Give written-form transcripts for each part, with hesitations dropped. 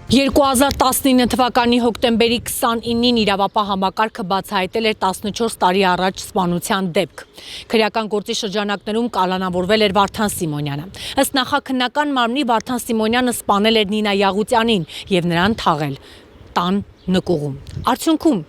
2019 թվականի հոկտեմբերի 29-ին իրավապահ համակարգը բացահայտել էր 14 տարի առաջ սպանության դեպք։ Քրեական գործի շրջանակներում կալանավորվել էր Վարդան Սիմոնյանը։ Ըստ նախաքննական մարմնի Վարդան Սիմոնյանը սպանել էր Նինա Յաղուտյանին եւ նրան թաղել տան նկուղում։ Արդյունքում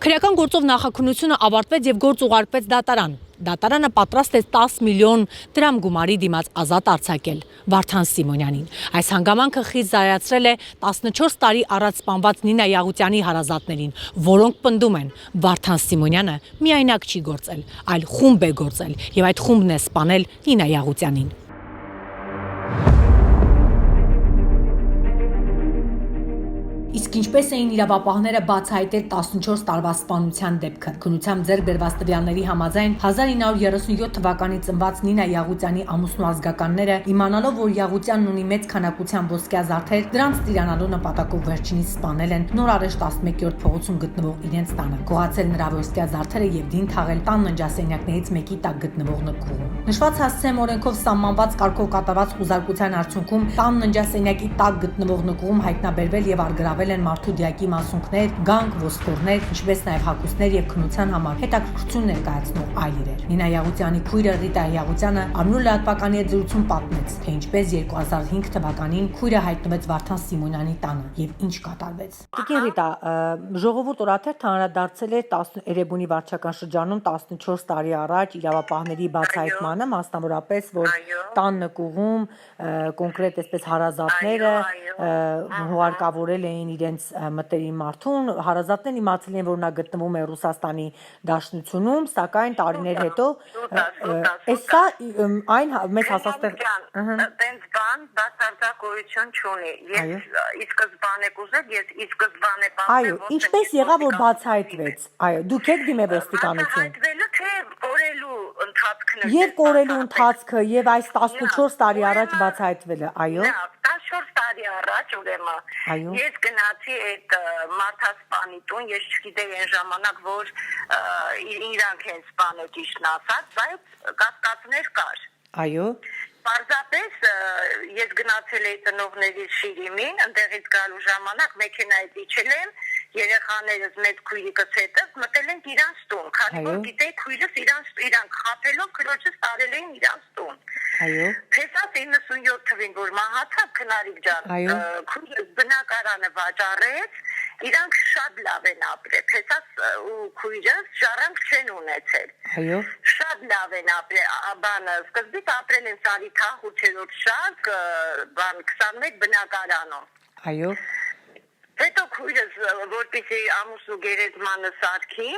քրեական գործով նախաքննությունը ավարտվեց եւ գործ ուղարկվեց դատարան։ Դատարանը պատրաստ է 10 միլիոն դրամ գումարի դիմաց ազատ արձակել Վարդան Սիմոնյանին։ Այս հանգամանքը խիստ զայացրել է 14 տարի առաջ սպանված Նինա Յաղուտյանի հարազատներին, որոնք պնդում են Վարդան Սիմոնյանը միայնակ չի գործել, այլ խումբ է գործել եւ այդ խումբն է սպանել Նինա Յաղուտյանին։ Իսկ ինչպես էին իրավապահները բացահայտել 14 տարվա սպանության դեպքը։ Քննությամբ ձեռք բերված տվյալների համաձայն 1937 թվականին ծնված Նինա Յաղուտյանի ամուսնու ազգականները իմանալով, որ Յաղուտյանն ունի մեծ քանակության ոսկյա զարդեր, դրանց տիրանալու նպատակով վերջինիս սպանել են Նոր Արեշտ 11-րդ փողոցում գտնվող իրենց տանը, գողացել նրա ոսկյա զարդերը եւ դին թաղել տան ննջասենյակներից մեկի տակ գտնվող նկուղում։ Նշված հասցեմ օրենքով սահմանված կարգով կատարված խուզարկության արդյունքում տան ննջասենյակի տակ գտնվող նկուղում հայտնաբերվել եւ արգրավել են մարդու դիակի մասունքներ, գանք, ոսկորներ, ինչպես նաև հագուստներ եւ քնության համար հետաքրքրություն ներկայացնող այլ իրեր։ Նինա Յաղուտյանի քույրը Ռիտա Յաղուտյանը ամնուր լրատվականի հետ զրույցում պատմեց, թե ինչպես 2005 թվականին քույրը հայտնվեց Վարդան Սիմոնյանի տանը եւ ինչ կատարվեց։ Տիկին Ռիտա, ժողովուրդ օրաթերթը անդրադարձել է Էրեբունի վարչական շրջանում 14 տարի առաջ իրավապահների բացահայտմանը, մասնավորապես որ տան նկուղում կոնկրետ այսպես հարազատները հուղարկավորել էին իրենց մտերիմ մարդուն, հարազատներն իմացել են, որ նա գտնվում է Ռուսաստանի Դաշնությունում, սակայն տարիներ հետո սա այն մեծ հասաստեղ տենց բան բացարձակ գոյություն չունի։ Ես ի սկզբանե կուզել, ես ի սկզբանե Այո, ինչպես եղավ որ բացահայտվեց։ Այո, դուք եք դիմել ոստիկանություն։ Բացահայտվելը թե կորելու ընթացքն է։ Եվ կորելու ընթացքը, եւ այս 14 տարի առաջ բացահայտվելը, այո։ 14 տարի առաջ ուրեմն ես գնացի այդ մարդասպանի տուն, ես չգիտեի այն ժամանակ, որ իրանք են սպանել ճիշտն ասած, բայց կասկածներ կար։ Այո։ Պարզապես ես գնացել էի ծնողների շիրիմին, ընդեղից գալու ժամանակ մեքենայից իջել եմ, երեխաներս մեծ քույրիկս հետս մտել ենք իրանց տուն, քանի որ գիտեի քույրս իրանք խաբելով քրոջս տարել էին իրանց տուն։ Այո։ Փեսաս 97 թվին որ մահացավ քնարիկ ջան, քույրս բնակարանը վաճառեց, իրանք շատ լավ են ապրել, փեսաս ու քույրս ժառանգ չեն ունեցել։ Այո։ Շատ լավ են ապրել, բանը սկզբից ապրել են Սարիթաղ 8-րդ շարք, բան 21 բնակարանում։ Այո։ Հետո քույրս որպեսզի ամուսնու գերեզմանը սարքի,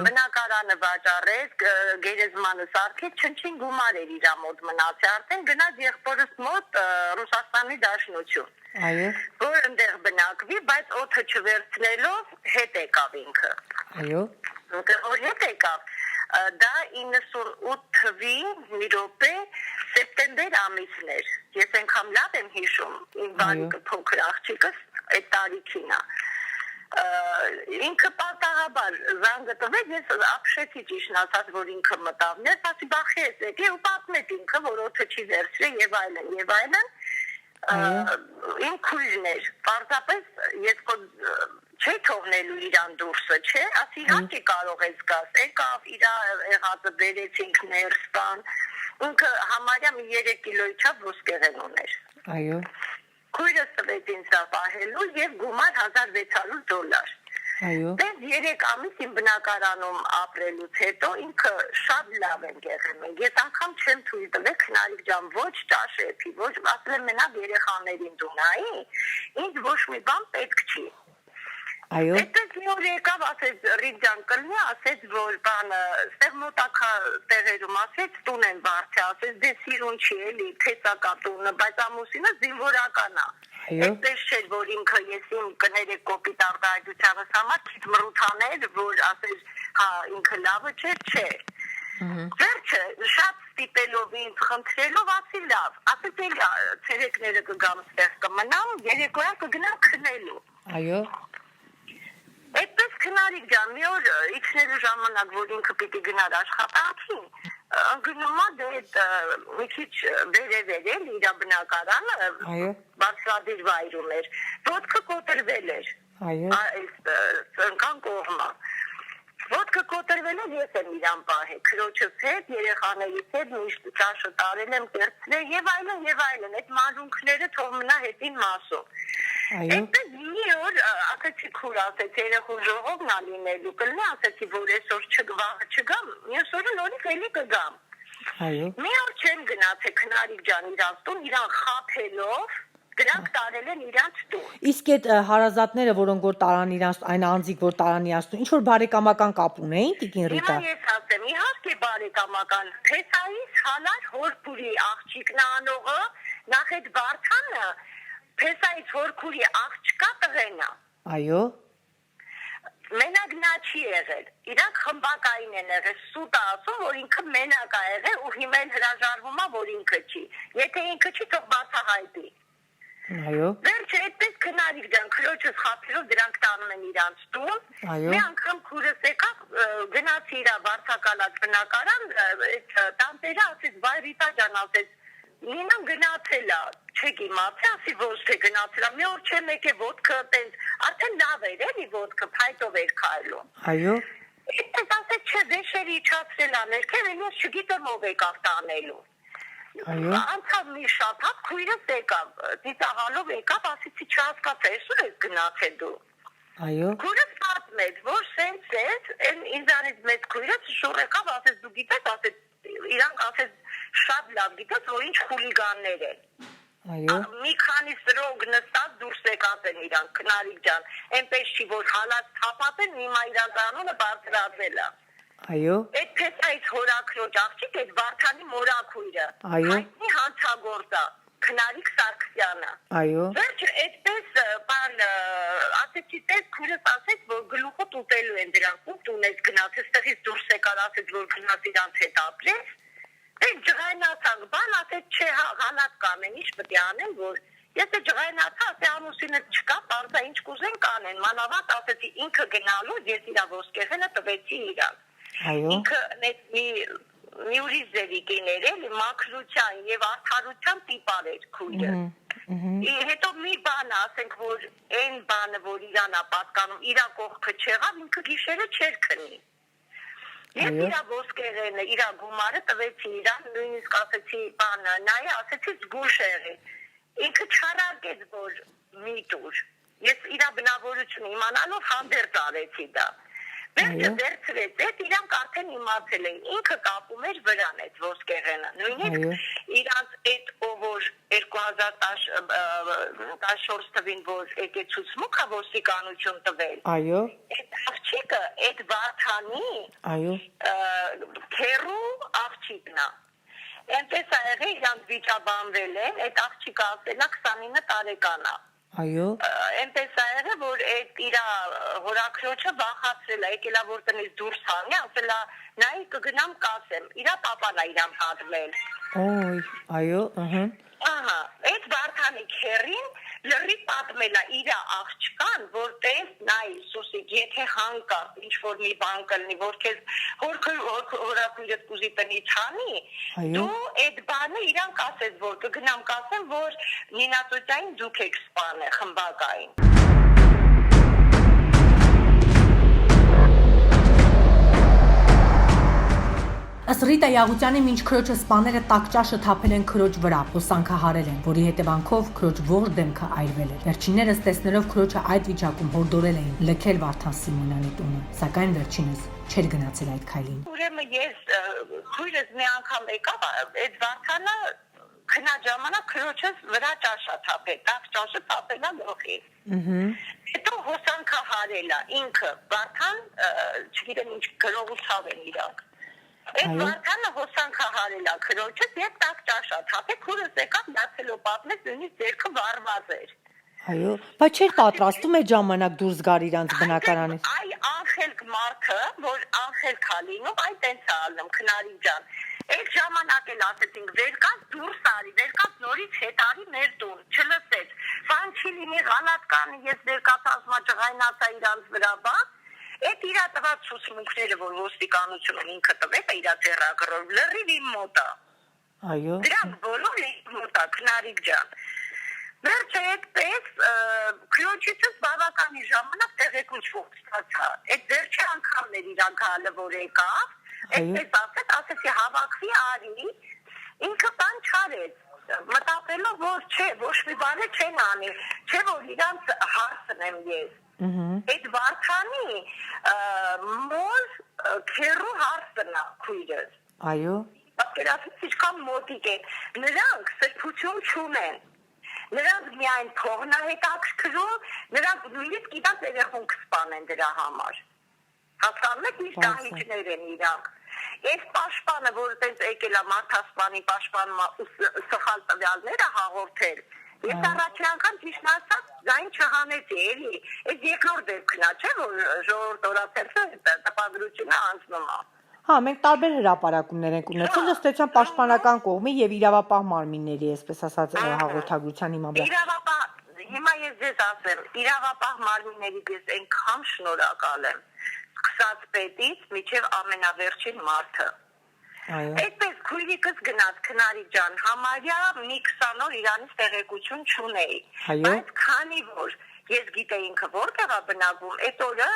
բնակարանը վաճառեց, գերեզմանը սարքեց, չնչին գումար էր իր մոտ մնացել, արդեն գնաց եղբորս մոտ Ռուսաստանի Դաշնություն։ Այո։ Որ այնտեղ բնակվի, բայց օդը չվերցնելով հետ եկավ ինքը։ Այո։ Որ հետ եկավ, դա 98 թվի մի րոպե սեպտեմբեր ամիսն էր։ Ես անգամ լավ եմ հիշում, իմ բանիկը փոքր աղջիկս այդ տարիքին է։ Ինքը պատահաբար զանգը տվեց, ես ապշեցի ճիշտն ասած, որ ինքը մտավ, ես ասի բախի ես եկի ու պատմեց ինքը, որ օդը չի վերցրել եւ այլն եւ այլն։ Իմ քույրն էր, պարզապես ես չի թողնելու իրան դուրսը, չէ, ասի իհարկե կարող ես գաս, եկավ իր եղածը բերեցինք ներս բան, ինքը համարյա մի 3 կիլոյի չափ ոսկեղեն ուներ։ Այո։ Քույրս տվեց ինձ պահելու եւ գումար $1600։ Այո։ Դες 3 ամիս իմ բնակարանում ապրելուց հետո ինքը շատ լավ են եղել մենք։ Ես անգամ չեմ թույլ տվել քնարիկ ջան, ոչ ճաշեփի, ոչ ասել եմ մենակ երեխաներին դունայի, ինձ ոչ մի բան պետք չի։ Այո։ Այդպես մի օր եկավ, ասեց Ռիտ ջան կլինի, ասեց որ բանը, ստեղ մոտակա տեղերում ասեց տուն են վարձի, ասեց դե սիրուն չի էլի, փեսակա տունը, բայց ամուսինը զինվորական է։ Այդպես չէր, որ ինքը ես իմ կներեք կոպիտ արտահայտությանս համար քիչ մռութաներ, որ ասեց հա ինքը լավը չէ։ Վերջը շատ ստիպելով ինձ խնդրելով ասի լավ, ասեց էլ ցերեկները կգամ ստեղ կմնամ, երեկոյան կգնամ քնելու։ Այո։ Այդպես քնարիկ ջան, մի օր իջնելու ժամանակ, որ ինքը պիտի գնար աշխատանքի, Գնումա դե մի քիչ վերևեր էլ իր բնակարանը Այո։ բարձրադիր վայրում էր ոտքը կոտրվել էր Այո։ այս սնկան կողմը ոտքը կոտրվել էր ես եմ իրան պահել քրոջս հետ երեխաներից հետ միշտ ճաշը տարել եմ կերծել եւ այլն այդ մանրունքները թող մնա հետին մասում Այո։ Այդպես մի օր ասեցի քուր ասեց երեխու ժողովն ա լինելու կլինի ասեցի որ այսօր չգամ մյուս օրը նորից էլի կգամ Այո։ Մի օր չեմ գնացել քնարիկ ջան իրանց տուն իրան խափելով դրանք տարել են իրանց տուն Իսկ այդ հարազատները, որոնք որ տարան իրանց այն անձիկ, որ տարան իրանց տուն, ինչ որ բարեկամական կապ ունեին Տիկին Ռիտա։ Հիմա ես ասեմ, իհարկե բարեկամական Փեսայից հալար հորքուրի աղջիկն անողը նախ այդ Վարդանը Փեսայից հորքուրի աղջկա տղենա Այո։ Մենակ նա չի եղել իրանք խմբակային են եղել սուտը ասում որ ինքը մենակ ա եղել ու հիմա էլ հրաժարվում ա որ ինքը չի եթե ինքը չի թող բացահայտի Այո։ Վերջը այդպես քնարիկ ջան քրոջս խափելով դրանք տանում են իրանց տուն Այո։ Մի անգամ քուրս եկավ գնացի իր վարդակալած բնակարան այդ տանտերը ասեց վայ Ռիտա ջան ասեց Նինան գնացել է չեք իմացի ասի ոչ թե գնացել է մի օր չեմ եկե ոտքը տենց արդեն լավ էր էլի ոտքը փայտով էր քայլում Այո։ Այդպես ասեց չէ վեշերի իջացրել աներ թե ես չգիտեմ ով եկավ տանելու Այո։ Անցավ մի շաբաթ քույրս եկավ դիտահալով եկավ ասեցի չհասկացա այսօր ես գնացել դու Այո։ Քույրս պատմեց որ սենց էր ինձանից մեծ քույրս շուռ եկավ ասեց դու գիտես ասեց իրանք ասեց շատ լավ գիտես որ ինչ խուլիգաններ են Այո։ Մի քանի սրոգ նստած դուրս եկած են իրանք քնարիկ ջան այնպես չի որ հալած թափած են հիմա իրանք անունը բարձրացել է Այո։ Այդ փեսայից հորաքրոջ աղջիկ այդ Վարդանի մորաքույրը Այո։ հայտնի հանցագործա քնարիկ Սարգսյանը Այո։ Վերջը այդպես բան ասեցի տես քույրս ասեց որ գլուխը ուտելու են դրանք ու տունես գնաց այստեղից դուրս եկար ասեց որ գնաց իրանց հետ ապրես Այդ ջղայնացան բան ասեց չէ հալած կանեն ինչ պետք է անեն որ Ես է ջղայնացա ասե ամուսինը չկա բարձա ինչ կուզեն կանեն մանավանդ ասեցի ինքը գնալու ես իրա ոսկեղենը տվեցի իրան Այո։ Ինքը մի ուրիշ զերիկիներ էլի մաքրության եւ արդարության տիպար էր քույրը Հետո մի բան ասենք որ այն բանը որ իրանա պատկանում իրա կողքը չեղավ ինքը գիշերը չէր քնի Ես իրա ոսկեղենը իրա գումարը տվեցի իրան նույնիսկ ասեցի բանը նայ ասեցի զգուշ եղի ինքը չարարկեց որ մի տուր ես իրա բնավորությունը իմանալով հանդերձ արեցի դա Վերջը վերցրեց այդ իրանք արդեն իմացել էին ինքը կապում էր վրան այդ ոսկեղենը նույնիսկ իրանց այդ ով որ 2014 թվին որ եկեց ցուցմուկա ոստիկանություն տվել Այո։ Այդ աղջիկը այդ Վարդանի Այո։ քերու աղջիկն է Այնպես ա եղել իրանք վիճաբանվել են այդ աղջիկը ասել է 29 տարեկան է Այո։ Այնպես ա եղել որ այդ իր հորաքրոջը վախացրել է եկել է որ տնից դուրս հանի ասել է նայ կգնամ կասեմ իր papan է իրան պատմել Օй, այո, Ահա այդ Վարդանի քերին լրի պատմել է իր աղջկան որ տես նայ Սուսիկ եթե հանկարծ ինչ որ մի բան կլինի որ քեզ հորաքույրդ կուզի տնից հանի դու այդ բանը իրանք ասես որ կգնամ կասեմ որ նինացության դուք եք սպանը խմբակային Ըստ Ռիտա Յաղուտյանի մինչ քրոջը սպաները տաք ճաշը թափել են քրոջ վրա, հոսանքահարել են, որի հետևանքով քրոջ ողջ դեմքը այրվել է։ Վերջիններս տեսնելով քրոջը այդ վիճակում հորդորել էին լքել Վարդան Սիմոնյանի տունը, սակայն վերջինս չէր գնացել այդ քայլին։ Ուրեմն ես քույրս մի անգամ եկավ այդ Վարդանը քնա ժամանակ քրոջս վրա ճաշա թափել, տաք ճաշը թափել է գլխի։ Հետո հոսանքահարել է ինքը Վարդան, չգիտեմ ինչ գրողությամբ են իրանք Այդ Վարդանը հոսանքահարել է քրոջս եւ տաք ճաշա թափել քուրս եկավ դասելով պատմեց նույնիսկ ձերքը վառված էր Այո, բայց չէր պատրաստում այդ ժամանակ դուրս գար իրանց բնակարանից Այ անխելք մարդը որ անխելք է լինում այ տենց է ալնում քնարի ջան Այդ ժամանակ էլ ասեցինք վերկաց դուրս արի վերկաց նորից հետ արի մեր տուն չլսեց բան չի լինի գալատ կանի ես վերկաց ասма ջղայնացա իրանց վրա բա Այդ իր տված ցուցմունքները, որ ոստիկանությունը ինքը տվեց իր ձեռագրով, լրիվ իմ մոտ է։ Այո։ Դրանք բոլորը իմ մոտ է, քնարիկ ջան։ Վերջը այդպես քրոջիցս բավականին ժամանակ տեղեկություն ստացա։ Այդ վերջի անգամն էր իր գալը, որ եկավ, այդպես ասեցի հավաքվի արի, ինքը բան չարեց։ Մտածելով, որ չէ, ոչ մի բան չեն անի, չէ որ իրանց հարցնեմ ես։ Այդ Վարդանի մոր քերու հարցն է քույրս։ Այո։ Պատկերացրու ինչքան մոտիկ է։ Նրանք սրբություն չունեն։ Նրանք միայն փողն է հետաքրքրում, նրանք նույնիսկ իրաց երեխուն կսպանեն դրա համար։ Հասկանում եք, ինչ դահիճներ են իրանք։ Այս պաշտպանը, որ այդպես եկել է մարդասպանի պաշտպանումը սխալ տվյալները հաղորդել, ես առաջին անգամ ճիշտ ասած ձայն չհանեցի, էլի, այս երկրորդ դեպքն է, չէ՞ որ ժողովուրդ օրաթերթը տպագրությունը անցնում է։ Հա, մենք տարբեր հրապարակումներ ենք ունեցել ըստ պաշտպանական կողմի եւ իրավապահ մարմինների, այսպես ասած, հաղորդագրության հիման վրա։ Իրավապահ, հիմա ես ձեզ ասեմ, իրավապահ մարմինների ես այնքան շնորհակալ եմ, սկսած պետից մինչև ամենավերջին մարդը։ Այո։ Այդպես քույրիկս գնաց քնարիկ ջան, համարյա մի 20 օր իրանից տեղեկություն չունեի։ Բայց քանի որ ես գիտեի ինքը որտեղ է բնակվում, այդ օրը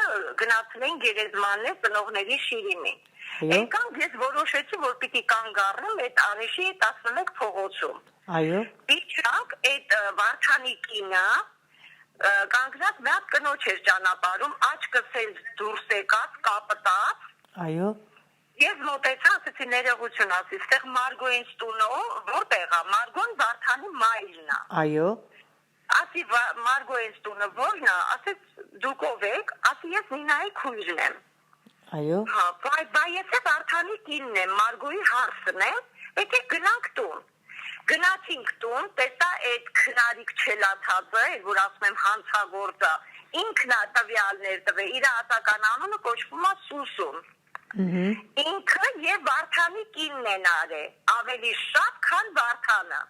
գնացել էին գերեզմաններ ծնողների շիրիմին։ Այնքան ես որոշեցի, որ պիտի կանգ առնեմ այդ Արեշի 11 փողոցում։ Այո։ Իջանք այդ Վարդանի կինը կանգնած մի հատ կնոջ էր ճանապարհում, աչքս էլ դուրս եկած, կապտած։ Այո։ Ես մոտեցա, ասեցի ներողություն ասի, ստեղ Մարգոյին տունը որտեղ է, Մարգոն Վարդանի մայրն է։ Այո։ Ասի Մարգոյին տունը որն է, ասեց դուք ով եք, ասի ես Նինայի քույրն եմ։ Այո։ Հա, բայց ես Վարդանի կինն եմ, Մարգոյի հարսն եմ, եկեք գնանք տուն։ Գնացինք տուն, տեսա այդ քնարիկ չելացածը, որ ասում եմ հանցագործը, ինքն է տվյալներ տվել, իր ասական անունը կոչվում է Սուսուն։ Ինքը եւ Վարդանի կինն են արել, ավելի շատ, քան Վարդանը։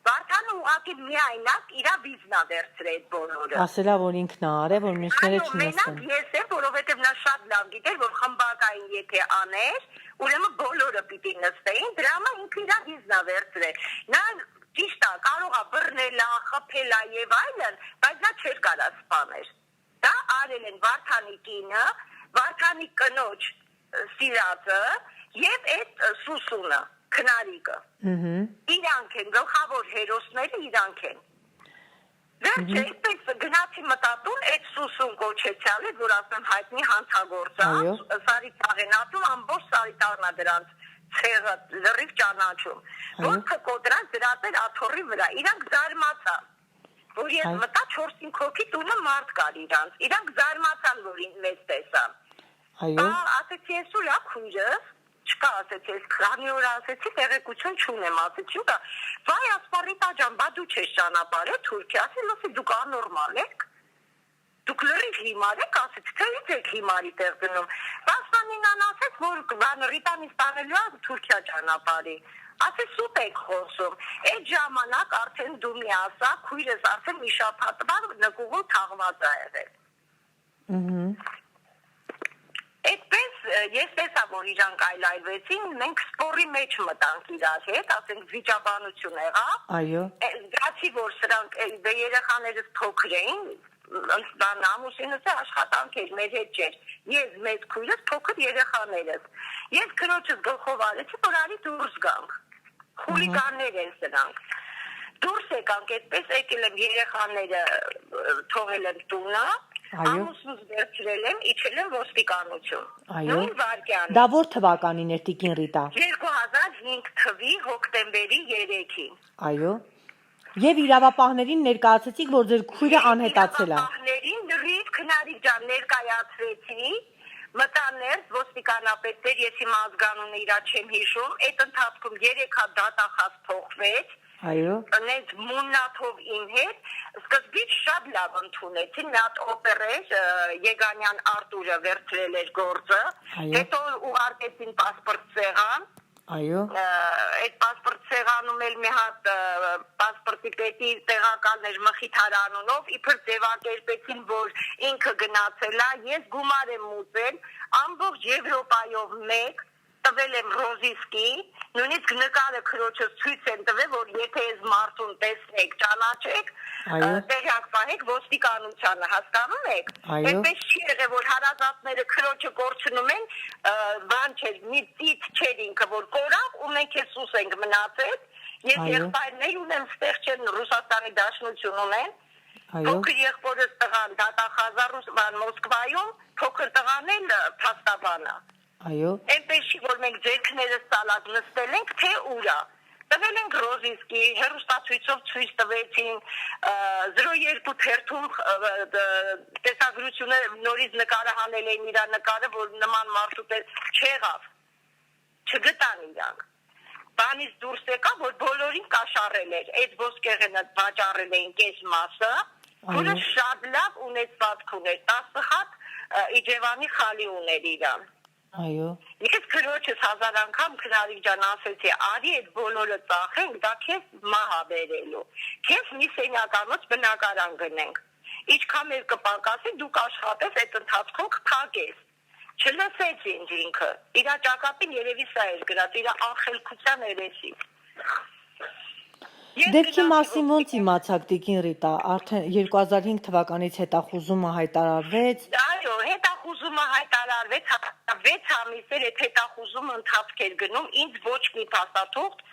Վարդանը ուղղակի միայնակ իր վիզնա վերցրել այդ բոլորը։ Ասելա, որ ինքն է արել, որ մյուսները չնեսեն։ Մենակ ես եմ, որովհետեւ նա շատ լավ գիտեր, որ խմբակային եթե աներ, ուրեմն բոլորը պիտի նստեին, դրա համար ինքը իր վիզնա վերցրել։ Նա ճիշտ է, կարող է բռնել, խփել եւ այլն, բայց նա չէր կարա սպանել։ Դա արել են Վարդանի կինը, Վարդանի կնոջ սիրածը եւ այդ Սուսունը, քնարիկը։ Իրանք են գլխավոր հերոսները, իրանք են։ Վերջը այդպես գնացի մտածում այդ Սուսուն կոչեցյալը, որ ասեմ հայտնի հանցագործա, Սարիթաղեն ասում, ամբողջ Սարիթաղնա դրանց ցեղը լրիվ ճանաչում։ Ոնց կոտրած դրածել աթոռի վրա, իրանք զարմացան, որ ես մտա 4-5 հոգի տունը մարդ կար իրանք։ Իրանք զարմացան, որ մեզ տեսան։ Այո։ Ասեցի ես ուրա քույրս, չկա ասեցի, ես քանի օր ասեցի տեղեկություն չունեմ, ասեցի ուտա, վայ ասպարիտա ջան, բա դու չես ճանապարհը Թուրքիա, ասեցի դուք անորմալ եք, դուք լրիվ հիմար եք, ասեցի, թե ինչ եք հիմարի տեղ գնում, Վասմանինան ասեց, որ բան Ռիտանից տանելու է Թուրքիա ճանապարհի, ասեցի սուտ եք խոսում, այդ ժամանակ արդեն դու մի ասա, քույրս արդեն մի շաբաթ նկուղում թաղված է եղել։ Այդպես ես տեսա, որ իրանք այլայլվեցին, մենք սպորի մեջ մտանք իրար հետ, ասենք վիճաբանություն եղավ։ Այո։ Գացի, որ սրանք երեխաներս փոքր էին, բան ամուսինս աշխատանք էր, մեր հետ չէր։ Ես մեծ քույրս, փոքր երեխաներս։ Ես քրոջս գլխով արեցի, որ արի դուրս գանք։ Խուլիգաններ են սրանք։ Դուրս եկանք, այդպես եկել եմ երեխաները թողել եմ տունը։ Ամուսնուս վերցրել եմ, իջել եմ ոստիկանություն։ Նույն վարկյանը։ Դա որ թվականին էր Տիկին Ռիտա։ 2005 թվի հոկտեմբերի 3-ին։ Այո։ Եվ իրավապահներին ներկայացրեցիք, որ ձեր քույրը անհետացել է։ Իրավապահներին լրիվ քնարիկ ջան ներկայացրեցի, մտաներ ոստիկանապետներ, ես հիմա ազգանունը իրա չեմ հիշում, այդ ընթացքում 3 հատ դատախազ փոխվեց։ Այո։ Նենց մուննաթով իմ հետ սկզբից շատ լավ ընդունեցին, մի հատ օպերեր Եգանյան Արտուրը վերցրել էր գործը, հետո ուղարկեցին պասպորտ սեղան, Այո։ Այդ паспорт սեղանում էլ մի հատ паспорտի պետի տեղակալներ մխիթարանունով իբր ձևակերպեցին, որ ինքը գնացել է, ես գումար եմ ուտել, ամբողջ Եվրոպայով մեկ տվել եմ ռոզիսկի, նույնիսկ նկարը քրոջս ցույց եմ տվել, որ եթե այս մարդուն տեսնեք, ճանաչեք, տեղյակ պահեք ոստիկանությանը, հասկանում եք։ Այդպես չի եղել, որ հարազատները քրոջը կորցնում են, բան չէ, մի ծիծ չէր ինքը, որ կորավ ու մենք էլ սուս ենք մնացել, ես եղբայրներ ունեմ, ստեղ չեն Ռուսաստանի Դաշնություն ունեն, փոքր եղբորս տղան դատախազարուսման Մոսկվայում, փոքր տղան էլ փաստաբանը։ Այո։ Այնպես չի, որ մենք ձերքներս ցալած նստել ենք, թե ուրա։ Տվել ենք ռոզիսկի, հերոստացույցով ցույց տվեցին, 02 թերթում տեսագրությունը նորից նկարահանել էին իր նկարը, որ նման մարդու չեղավ, չգտան իրանք։ Բանից դուրս եկա, որ բոլորին կաշառել էր, այդ ոսկեղենը վաճառել էին կես մասը, որը շատ լավ ունեցվածք ուներ, 10 հատ Իջևանի խալի ուներ իրան։ Այո։ Ես քրոջս 1000 անգամ քնարի ջան ասեցի, արի այդ բոլորը ծախենք, դա քեզ մահա բերելու։ Քեզ մի սենյականոց բնակարան գնենք։ Ինչքան մեր կպակասի, դու կաշխատես այդ ընթացքում կփակես։ Չլսեց ինքը։ Իր ճակատին երևի սա էր գրած, իր անխելքության երեսի։ Դեպքի մասին ոնց իմացաք Տիկին Ռիտա, արդեն 2005 թվականից հետախուզումը հայտարարվեց։ Այո, հետախուզումը հայտարարվեց, 6 ամիս էր այդ հետախուզումը ընթացք էր գնում, ինձ ոչ մի փաստաթուղթ,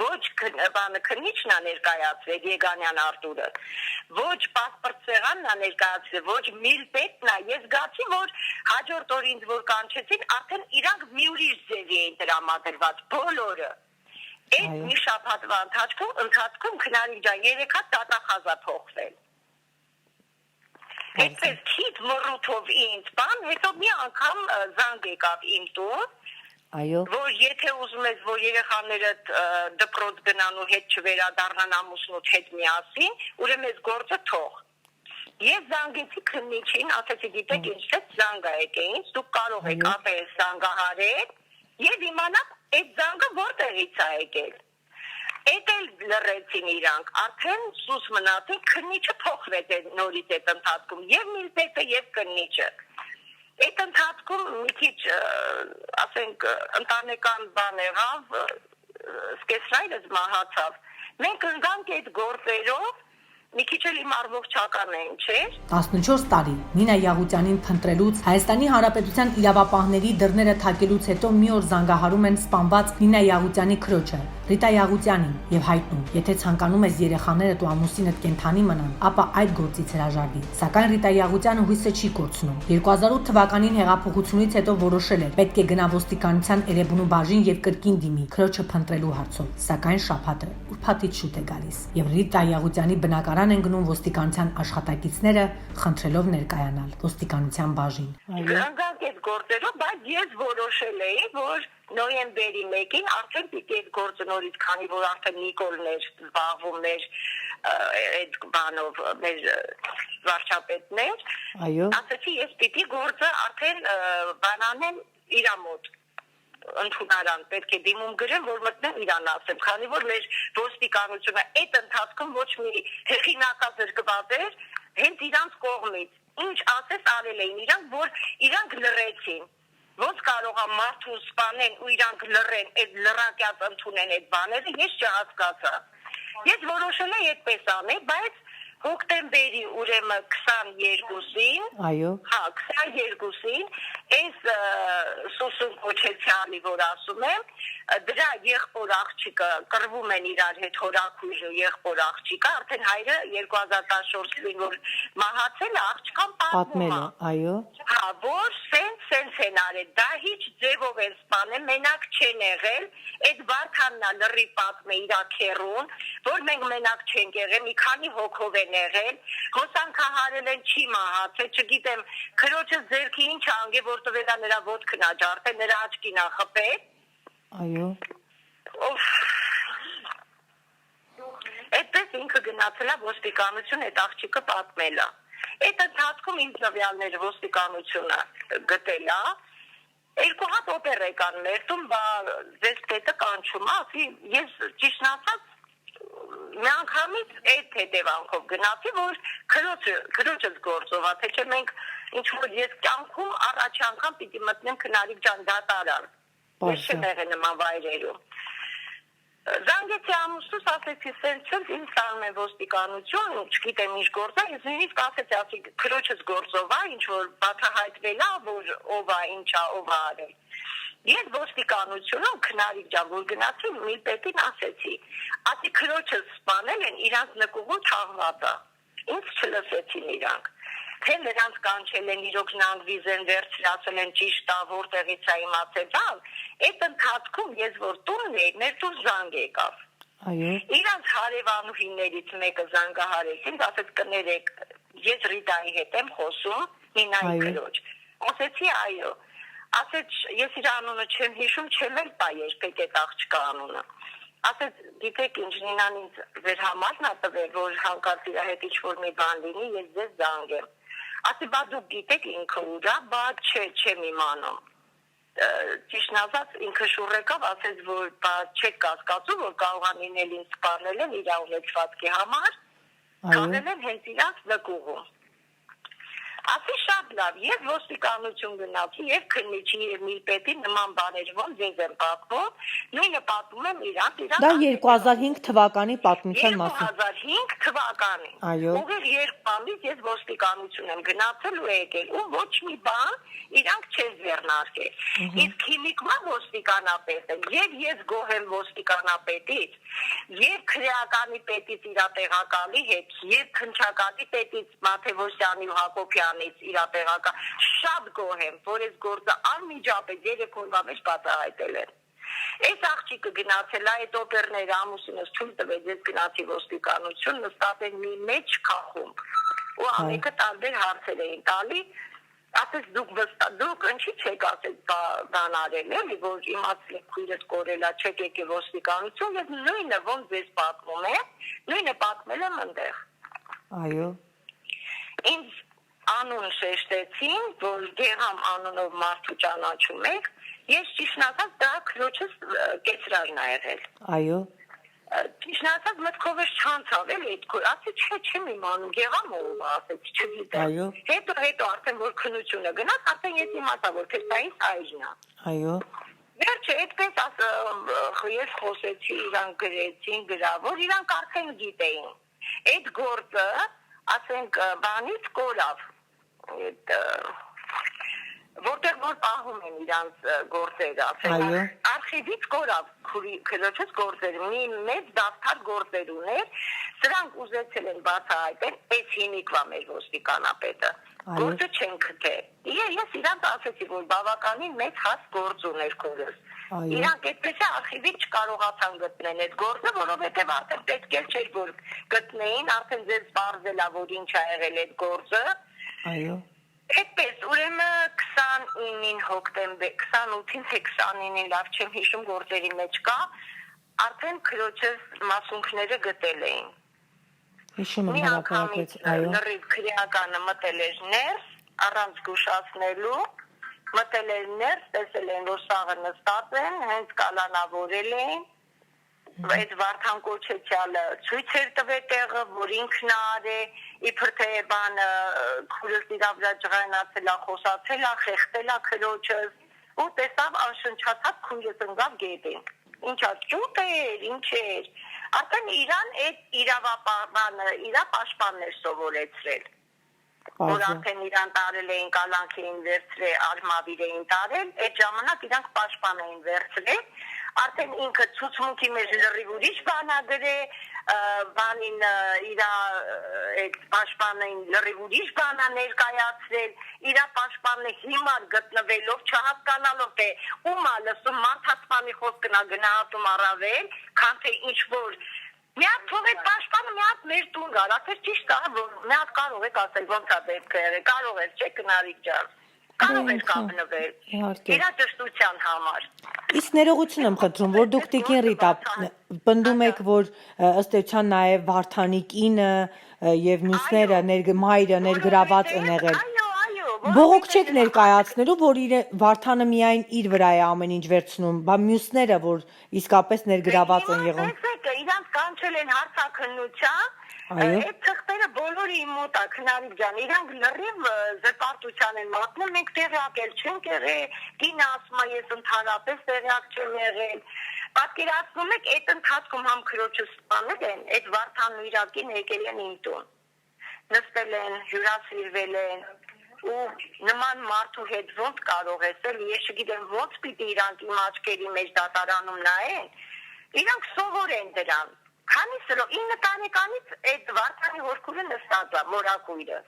ոչ բանը քննիչն է ներկայացրել Եգանյան Արտուրը, ոչ պասպորտ սեղանն է ներկայացրել, ոչ միլպետն է, ես գացի, որ հաջորդ օր ինձ որ կանչեցին, արդեն իրանք մի ուրիշ ձևի էին տրամադրված, բոլորը։ Այդ մի շաբաթվա ընթացքում քնարի ջան 3 հատ դատախազա փոխվել։ Այդպես քիչ մռութով ինձ բան, հետո մի անգամ զանգ եկավ իմ տուն, այո, որ եթե ուզում ես, որ երեխաները դպրոց գնան ու հետ չվերադառնան ամուսնուց հետ միասին, ուրեմն այս գործը թող։ Ես զանգեցի քննիչին, ասեցի գիտեք ինչ է զանգ է եկել, դուք կարող եք ապել զանգահարել եւ իմանալ այդ զանգը որտեղից է եկել։ Այդ էլ լռեցին իրանք, արդեն սուս մնացին, քննիչը փոխվեց նորից այդ ընթացքում, եւ միլպետը եւ քննիչը։ Այդ ընթացքում մի քիչ, ասենք, ընտանեկան բան եղավ, սկեսրայրս մահացավ։ Մենք ընկանք այդ գործերով, մի քիչ էլ իմ առողջական են, չէ՞։ 14 տարի Նինա Յաղուտյանին փնտրելուց, Հայաստանի Հանրապետության իրավապահների դռները թակելուց հետո մի օր զանգահարում են սպանված Նինա Յաղուտյանի քրոջը, Ռիտա Յաղուտյանին, եւ հայտնում, եթե ցանկանում ես երեխաներդ ու ամուսինդ կենթանի մնան, ապա այդ գործից հրաժարվի։ Սակայն Ռիտա Յաղուտյանը հույսը չի կորցնում։ 2008 թվականին հեղափոխությունից հետո որոշել է պետք է գնա ոստիկանության Էրեբունու բաժին եւ կրկին դիմի քրոջը փնտրելու հարցով։ Սակայն շաբաթը ուրբաթից շուտ է գալիս եւ Ռիտա Յաղուտյանի բնակարան են գնում ոստիկանության աշխատակիցները, խնդրելով ներկայանալ ոստիկանության բաժին։ Ընկանք այդ գործերով, բայց ես որոշել էի, որ նոյեմբերի 1-ին արդեն պիտի այդ գործը նորից, քանի որ արդեն Նիկոլն էր զբաղվում մեր այդ բանով, մեր վարչապետն էր, ասեցի ես պիտի գործը արդեն բանանեմ իրա մոտ ընդունարան, պետք է դիմում գրեմ, որ մտնեմ իրան ասեմ, քանի որ մեր ոստիկանությունը այդ ընթացքում ոչ մի հեղինակազրկված էր, հենց իրանց կողմից, ինչ ասես արել էին իրանք, որ իրանք լռեցին, ոնց կարող է մարդուն սպանեն ու իրանք լռեն, այդ լռակյաց ընդունեն այդ բաները, ես չհասկացա։ Ես որոշել եմ այդպես անել, բայց հոկտեմբերի ուրեմն 22-ին, այո, 22-ին այս Սուսուն Կոչեցյանի, որ ասում եմ, դրա եղբոր աղջիկը կռվում են իրար հետ հորաքույրը եղբոր աղջիկը, արդեն հայրը 2014-ին որ մահացել է, աղջկան պատմում է, այո, որ սենց են արել, դա հիչ ձևով են սպանել, մենակ չեն եղել, այդ Վարդանն է լրի պատմը իր քերուն, որ մենք մենակ չենք եղել, մի քանի հոգով են եղել, հոսանքահարել են, չի մահացել, չգիտեմ, քրոջը ձերքի ինչ անգե, որ տվել է նրա ոտքն է ջարդել, նրա աչքին է խփել։ Այո։ Այդպես ինքը գնացել է ոստիկանություն այդ աղջիկը պատմել է։ Այդ ընթացքում ինձ նվյալները ոստիկանությունը գտել է, Երկու հատ օպերա կան ներդում, բա ձեզ պետը կանչում, ասի ես ճիշտն ասած մի անգամից այդ հետևանքով գնացի, որ քրոջս գործով, թե չէ մենք ինչ որ ես կյանքում առաջ անգամ պիտի մտնեմ քնարիկ ջան դատարան։ Ես չեմ եղել նման վայրերում։ Զանգեցի ամուսնուս, ասեցի սենց ինձ ստանում են ոստիկանություն, չգիտեմ ինչ գործ է, ես նույնիսկ ասեցի, ասի քրոջս գործով է, ինչ որ բացահայտվել է, որ ով է, ինչ է, ով է արել։ Ես ոստիկանությունում քնարիկ ջան, որ գնացի մի պետին ասեցի, ասի քրոջս սպանել են, իրանց նկուղու թաղված է։ Ինձ չլսեցին իրանք։ Թե նրանց կանչել են իրոք նանգվիզ են վերցրացել են ճիշտ է, որտեղից է իմացել, այդ ընթացքում ես որ տունն էի, մեր տուն զանգ եկավ։ Այո։ Իրանց հարևանուհիներից մեկը զանգահարեց, ինձ ասեց կներեք, ես Ռիտայի հետ եմ խոսում, Նինայի քրոջ։ Ասեցի այո։ Ասեց ես իր անունը չեմ հիշում, չեմ էլ տա երբեք այդ աղջկա անունը։ Ասեց գիտեք ինչ Նինան ինձ ձեր համարն է տվել, որ հանկարծ իր հետ ինչ-որ մի բան լինի, ես ձեզ զանգեմ։ Ասի բա դուք գիտեք ինքը ուր է, բա չեմ իմանում։ Ճիշտն ասած ինքը շուռ եկավ, ասեց որ բա չեք կասկածում, որ կարող է լինել ինձ սպառնել են իր ունեցվածքի համար, կանել են հենց իրանց նկուղում։ Ասի շատ լավ, ես ոստիկանություն գնացի եւ քննիչի եւ միլպետի նման բաներ ոնց ձեզ եմ պատմում, նույնը պատմում եմ իրանց Դա 2005 թվականի պատմության մասին։ 2005 թվականին։ Այո։ Ուղիղ 2 ամիս ես ոստիկանություն եմ գնացել ու եկել, ու ոչ մի բան իրանք չեն ձեռնարկել։ Իսկ հիմիկվա ոստիկանապետը եւ ես գոհ եմ ոստիկանապետից, եւ քրեականի պետից իր տեղակալի հետ, եւ քնչականի պետից Մաթեոսյանի ու Հակոբյանից իր տեղական շատ գոհ եմ, որ այս գործը անմիջապես 3 օրվա մեջ բացահայտել են։ Այս աղջիկը գնացել է այդ օպերները ամուսինս ցույց տվեց, ես գնացի ոստիկանություն, նստած են մի մեջ քախում։ Ու ամենքը տարբեր հարցեր էին տալի, ասես դուք ինչի չեք ասել բան արել, էլի որ իմացել քույրս կորելա, չեք եկել ոստիկանություն, ես նույնը ոնց ձեզ պատմում եմ, նույնը պատմել եմ այնտեղ։ Այո։ Ինձ անուն շեշտեցին, որ Գեղամ անունով մարդու ճանաչում եք, ես ճիշտն ասած դա քրոջս կեցրարն ա եղել։ Այո։ Ճիշտն ասած մտքովս չանցավ էլ այդ ասի չեմ իմանում Գեղամ ով ասեց չգիտեմ։ Այո։ Հետո արդեն որ քնությունը գնաց, արդեն ես իմացա որ թե սա ինձ այժն է։ Այո։ Վերջը այդպես ես խոսեցի, իրանք գրեցին գրավոր, իրանք արդեն գիտեին։ Այդ գործը, ասենք, բանից կորավ, որտեղ որ պահում են իրանց գործերը, ասենք, արխիվից կորավ քրոջս գործեր, մի մեծ դավթար գործեր ուներ, սրանք ուզեցել են բացահայտել, այս հիմիկվա մեր ոստիկանապետը, գործը չեն գտել։ Ես իրանց ասեցի, որ բավականին մեծ հաստ գործ ուներ քուրս։ Իրանք այդպես է արխիվից չկարողացան գտնել այդ գործը, որովհետև արդեն պետք էլ չէր որ գտնեին, արդեն ձեզ բարձել է, որ ինչ է եղել այդ գործը։ Այո։ Այդպես, ուրեմն 29-ին հոկտեմբեր, 28-ին թե 29-ին լավ չեմ հիշում գործերի մեջ կա, արդեն քրոջս մասունքները գտել էին։ Հիշում եմ հրապարակեց, այո։ Լրիվ քրեականը մտել էր ներս, առանց զգուշացնելու, մտել էր ներս, տեսել են, որ սաղը նստած են, հենց կալանավորել էին, այդ Վարդան Կոչեցյալը ցույց էր տվել տեղը, որ ինքն է արել, իբր թե բանը քուրս իր վրա ջղայնացել է, խոսացել է, խեղդել է քրոջս, ու տեսավ անշնչացած քույրս ընկավ գետին։ Ինչա ճուտ էր, ինչ էր։ Արդեն իրան այդ իրավապահանը, իր պաշտպանն էր սովորեցրել։ Որ արդեն իրան տարել էին կալանք էին վերցրել, արմավիր էին տարել, այդ ժամանակ իրանք պաշտպան էին վերցրել, արդեն ինքը ցուցմունքի մեջ լրիվ ուրիշ բան ա գրել, բանին իր այդ պաշտպանին լրիվ ուրիշ բան ա ներկայացրել, իր պաշտպանը հիմար գտնվելով, չհասկանալով թե ում ա լսում մարդասպանի խոսքն ա գնահատում առավել, քան թե ինչ որ մի հատ թող այդ պաշտպանը մի հատ մեր տուն գար, ասես ճիշտ է, որ մի հատ կարող եք ասել ոնց ա դեպքը եղել, կարող էր, չէ կնարիկ ջան, կարող էր կապնվել, իր ճշտության համար։ Իսկ ներողություն եմ խնդրում, որ դուք Տիկին Ռիտա պնդում եք, որ ըստ էության նաև Վարդանի կինը եւ մյուսները մայրը ներգրաված են եղել։ Այո, Բողոք չեք ներկայացնելու, որ Վարդանը միայն իր վրա է ամեն ինչ վերցնում, բա մյուսները, որ իսկապես ներգրաված են եղում։ Իրանց կանչել են հարցաքննության, այդ թղթերը բոլորի իմ մոտ է, Քնարիկ ջան, իրանք լրիվ զրպարտության են մատնում, մենք տեղյակ էլ չենք եղել, կինը ասում է ես ընդհանրապես տեղյակ չեմ եղել։ Պատկերացնում եք, այդ ընթացքում համ քրոջը սպանել են, այդ Վարդանն ու Իրակին եկել են իմ տուն։ Նստել են, հյուրասիրվել են, ու նման մարդու հետ ոնց կարող ես էլ, ես չգիտեմ ոնց պիտի իրանք իմ աչքերի մեջ դատարանում նայեն, իրանք սովոր են դրան, քանի սրով 9 տարեկանից այդ Վարդանի հորքուրը նստած է, մորակույրը,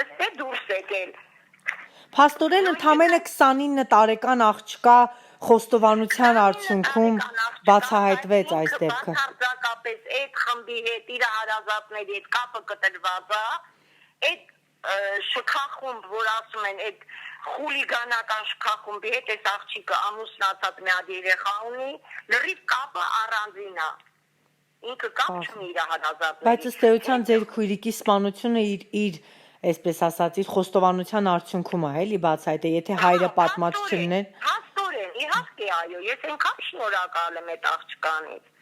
նստե դուրս եկել, Փաստորեն ընդամենը 29 տարեկան աղջկա խոստովանության արդյունքում բացահայտվեց այս դեպքը։ Բացարձակապես այդ խմբի հետ, իր հարազատների հետ կապը կտրված է, այդ շքախումբ, որ ասում են, այդ խուլիգանական շքախումբի հետ այս աղջիկը ամուսնացած մի հատ երեխա ունի, լրիվ կապը առանձին է։ Ինքը կապ չունի իր հարազատների։ Բայց ըստ էության ձեր քույրիկի սպանությունը իր այսպես ասած, իր խոստովանության արդյունքում է, էլի բացահայտել, եթե հայրը պատմած չլիներ։ Հաստորեն, իհարկե, այո, ես այնքան շնորհակալ եմ այդ աղջկանից։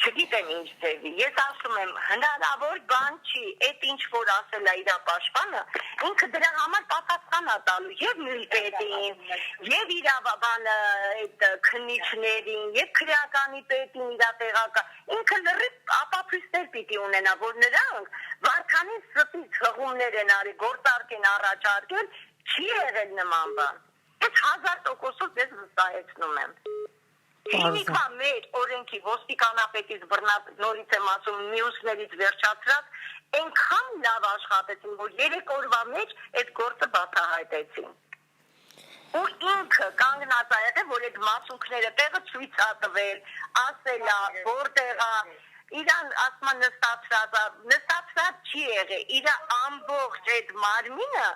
Չգիտեմ ինչ ձևի, ես ասում եմ, հնարավոր բան չի, այդ ինչ որ ասել է իր պաշտպանը, ինքը դրա համար պատասխան է տալու եւ նույնպետին, եւ իր բանը այդ քննիչներին, եւ քրեականի պետին իր տեղական, ինքը լրիվ ապացույցներ պիտի ունենա, որ նրանք Վարդանի սպից հղումներ են արի, գործարք են առաջարկել, չի եղել նման բան։ Ես 1000% ես վստահեցնում եմ։ Հիմիկվա մեր օրենքի ոստիկանապետից բռնած նորից եմ ասում մյուսներից վերջացրած այնքան լավ աշխատեցին, որ 3 օրվա մեջ այդ գործը բացահայտեցին։ Ու ինքը կանգնած է եղել, որ այդ մասունքները տեղը ցույց ա տվել, ասել է, որտեղ է, իրան ասма նստածած չի եղել, իր ամբողջ այդ մարմինը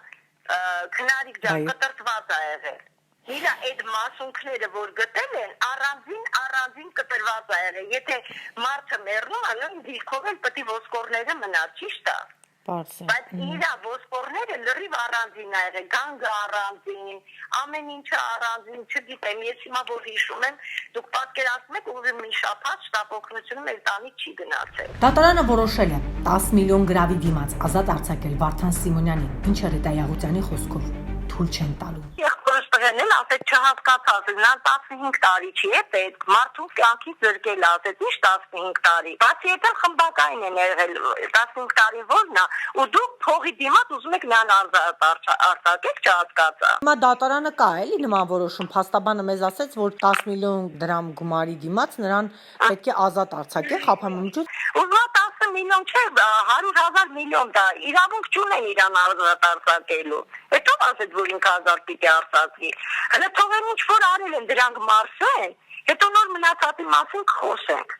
Քնարիկ ջան կտրտված է եղել։ Իրա այդ մասունքները, որ գտել են, առանձին կտրված է եղել։ Եթե մարդը մեռնում է, նույն դիրքով էլ պետք է ոսկորները մնա, ճիշտ է։ Բայց իրա ոսկորները լրիվ առանձին է եղել, գանգը առանձին, ամեն ինչը առանձին, չգիտեմ, ես հիմա որ հիշում եմ, դուք պատկերացնում եք, ուղիղ մի շաբաթ շտապօգնությունը մեր տանիք չի գնացել։ Դատարանը որոշել է 10 միլիոն գրավի դիմաց ազատ արձակել Վարդան Սիմոնյանին, ինչը Ռետայաղուտյանի խոսքով թույլ չեն տալու։ Եղբորս տղեն էլ ասեց չհասկացած, նա 15 տարի չի է պետք, մարդու կյանքից զրկել ասեց, ինչ 15 տարի։ Բացի այդ էլ խմբակային են եղել 15 տարի որն է, ու դուք փողի դիմաց ուզում եք նրան արձակել, չհասկացա։ Հիմա դատարանը կա էլի նման որոշում, փաստաբանը մեզ ասեց, որ 10 միլիոն դրամ գումարի դիմաց նրան պետք է ազատ արձակել խափամիջոց։ Ուզում 10 միլիոն չէ, 100,000 միլիոն դա իրավունք չունեն իրան ազատ արձակելու։ Հետո ասեց, որ ինքը ազատ պիտի արձակվի։ Հələ թողեն ինչ որ արել են դրանք մարսեն, հետո նոր մնացածի մասին կխոսենք։